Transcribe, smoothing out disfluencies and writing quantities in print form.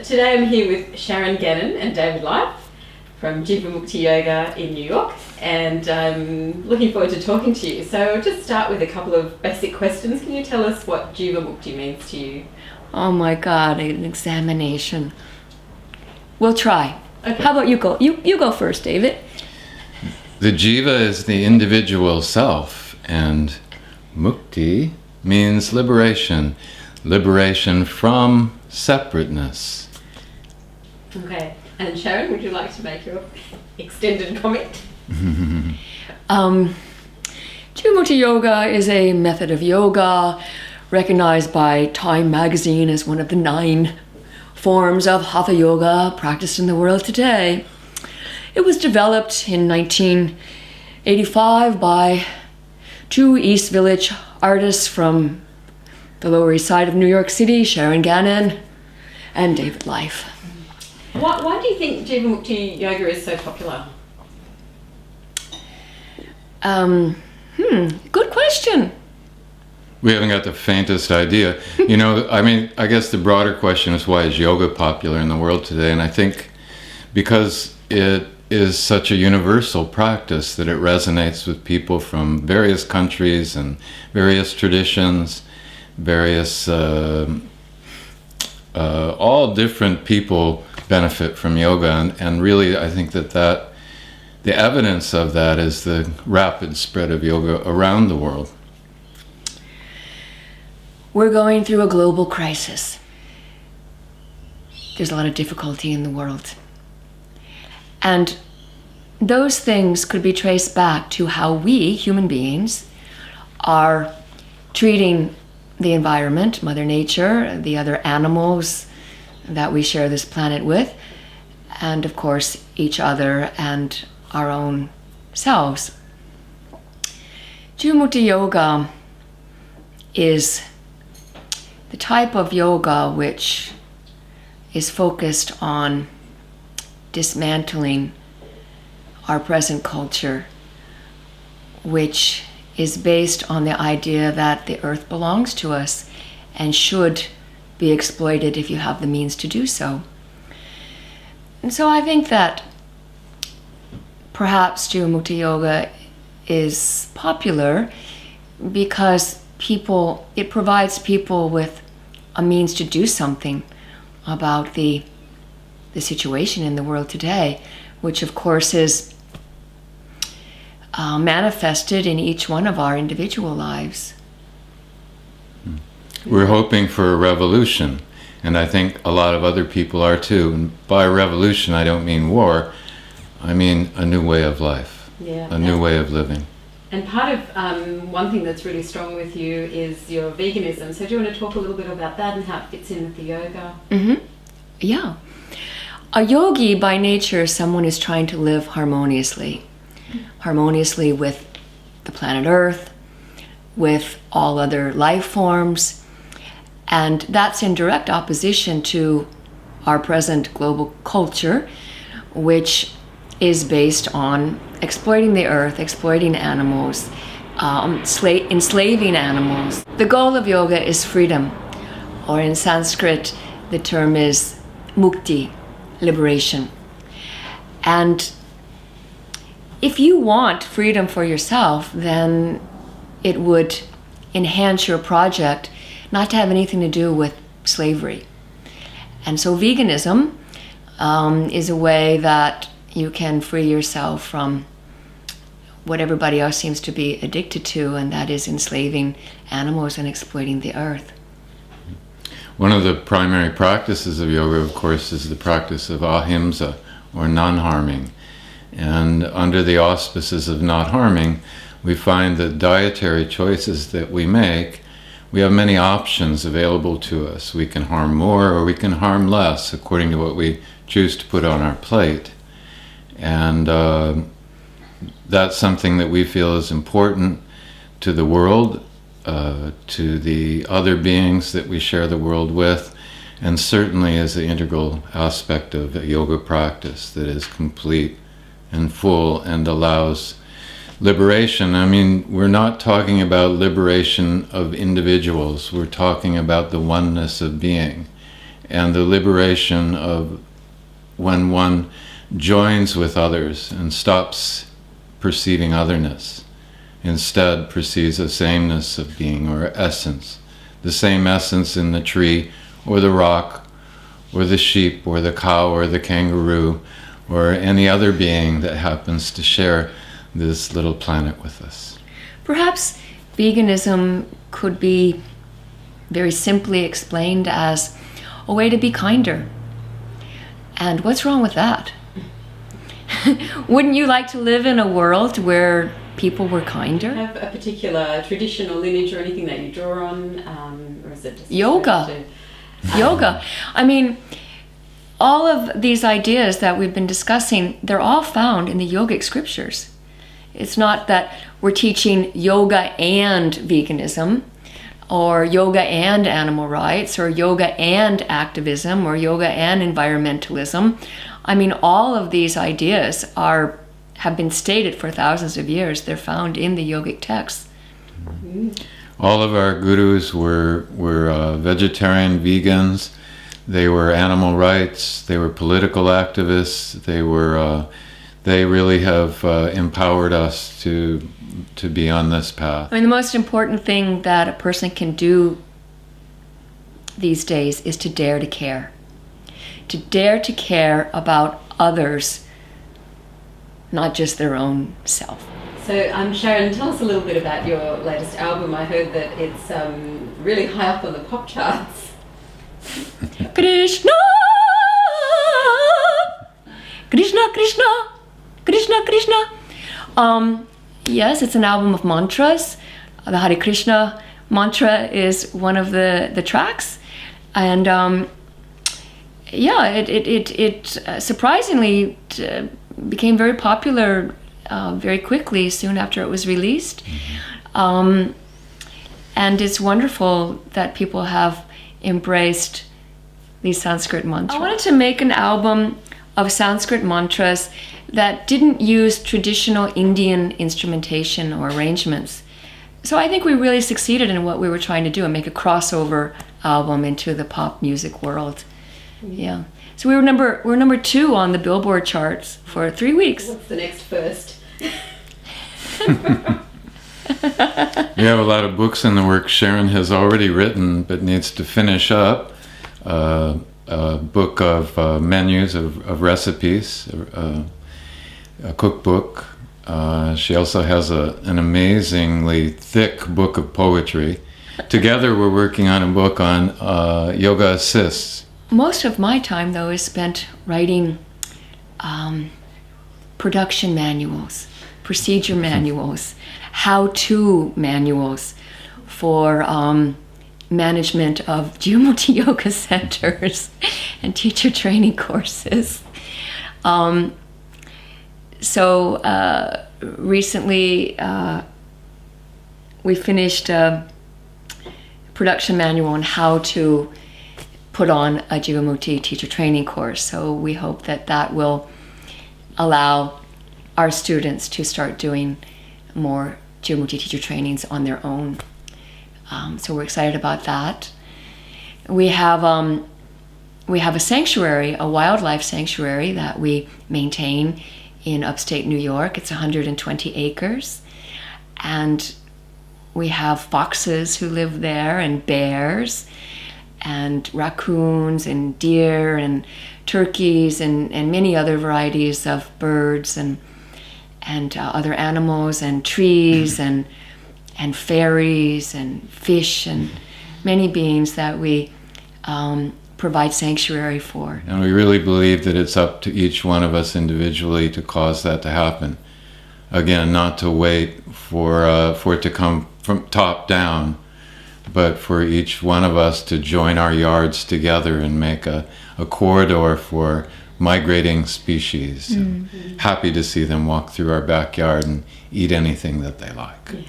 Today I'm here with Sharon, Gannon and David Life from Jivamukti Yoga in New York, and I'm looking forward to talking to you. So I'll just start with a couple of basic questions. Can you tell us what Jivamukti means to you? Oh my God, an examination. We'll try. Okay. How about you go? You go first, David. The jiva is the individual self, and mukti means liberation. Liberation from separateness. Okay. And Sharon, would you like to make your extended comment? Jivamukti Yoga is a method of yoga recognized by Time magazine as one of the 9 forms of Hatha Yoga practiced in the world today. It was developed in 1985 by 2 East Village artists from the Lower East Side of New York City, Sharon, Gannon, and David Life. Why do you think Jivamukti Yoga is so popular? Good question. We haven't got the faintest idea. I guess the broader question is, why is yoga popular in the world today? And I think because it is such a universal practice that it resonates with people from various countries and various traditions, various, all different people benefit from yoga. And really, I think that the evidence of that is the rapid spread of yoga around the world. We're going through a global crisis. There's a lot of difficulty in the world. And those things could be traced back to how we, human beings, are treating the environment, Mother Nature, the other animals that we share this planet with, and of course each other and our own selves. Jivamukti Yoga is the type of yoga which is focused on dismantling our present culture, which is based on the idea that the earth belongs to us and should be exploited if you have the means to do so. And so I think that perhaps Jivamukti Yoga is popular because it provides people with a means to do something about the situation in the world today, which of course is manifested in each one of our individual lives. We're hoping for a revolution, and I think a lot of other people are too. And by revolution, I don't mean war, I mean a new way of life, a new way of living. And part of one thing that's really strong with you is your veganism. So do you want to talk a little bit about that and how it fits in with the yoga? Yeah. A yogi by nature is someone who's trying to live harmoniously with the planet Earth, with all other life forms, and that's in direct opposition to our present global culture, which is based on exploiting the earth, exploiting animals, enslaving animals. The goal of yoga is freedom, or in Sanskrit, the term is mukti, liberation. And if you want freedom for yourself, then it would enhance your project not to have anything to do with slavery. And so veganism is a way that you can free yourself from what everybody else seems to be addicted to, and that is enslaving animals and exploiting the earth. One of the primary practices of yoga, of course, is the practice of ahimsa, or non-harming. And under the auspices of not harming, we find that dietary choices that we make, we have many options available to us. We can harm more or we can harm less according to what we choose to put on our plate. And that's something that we feel is important to the world, to the other beings that we share the world with, and certainly is an integral aspect of a yoga practice that is complete and full and allows liberation. I mean, we're not talking about liberation of individuals, we're talking about the oneness of being. and the liberation of when one joins with others and stops perceiving otherness, instead perceives a sameness of being or essence, the same essence in the tree or the rock or the sheep or the cow or the kangaroo or any other being that happens to share this little planet with us. Perhaps veganism could be very simply explained as a way to be kinder. And what's wrong with that? Wouldn't you like to live in a world where people were kinder? Have a particular tradition or lineage or anything that you draw on, or is it just Yoga. Yoga. I mean, all of these ideas that we've been discussing, they're all found in the yogic scriptures. It's not that we're teaching yoga and veganism, or yoga and animal rights, or yoga and activism, or yoga and environmentalism. I mean, all of these ideas have been stated for thousands of years. They're found in the yogic texts. All of our gurus were vegetarian, vegans. They were animal rights. They were political activists. They really have empowered us to be on this path. I mean, the most important thing that a person can do these days is to dare to care. To dare to care about others, not just their own self. So, Sharon, tell us a little bit about your latest album. I heard that it's really high up on the pop charts. Krishna, Krishna, Krishna, Krishna, Krishna. Yes, it's an album of mantras. The Hare Krishna mantra is one of the tracks, and it surprisingly became very popular very quickly soon after it was released. And it's wonderful that people have embraced these Sanskrit mantras. I wanted to make an album of Sanskrit mantras that didn't use traditional Indian instrumentation or arrangements. So I think we really succeeded in what we were trying to do and make a crossover album into the pop music world. Yeah. So we were number 2 on the Billboard charts for 3 weeks. What's the next first? We have a lot of books in the works Sharon has already written but needs to finish up. A book of menus, of recipes, a cookbook. She also has an amazingly thick book of poetry. Together we're working on a book on yoga assists. Most of my time, though, is spent writing production manuals, procedure manuals, how-to manuals for management of Jivamukti Yoga centers and teacher training courses. Recently we finished a production manual on how to put on a Jivamukti teacher training course. So we hope that will allow our students to start doing more Jivamukti teacher trainings on their own. So we're excited about that. We have a sanctuary, a wildlife sanctuary that we maintain in upstate New York. It's 120 acres. And we have foxes who live there, and bears, and raccoons, and deer, and turkeys, and many other varieties of birds, and other animals, and trees, and fairies, and fish, and many beings that we provide sanctuary for. And we really believe that it's up to each one of us individually to cause that to happen. Again, not to wait for it to come from top down, but for each one of us to join our yards together and make a corridor for migrating species. Mm-hmm. Happy to see them walk through our backyard and eat anything that they like. Yeah.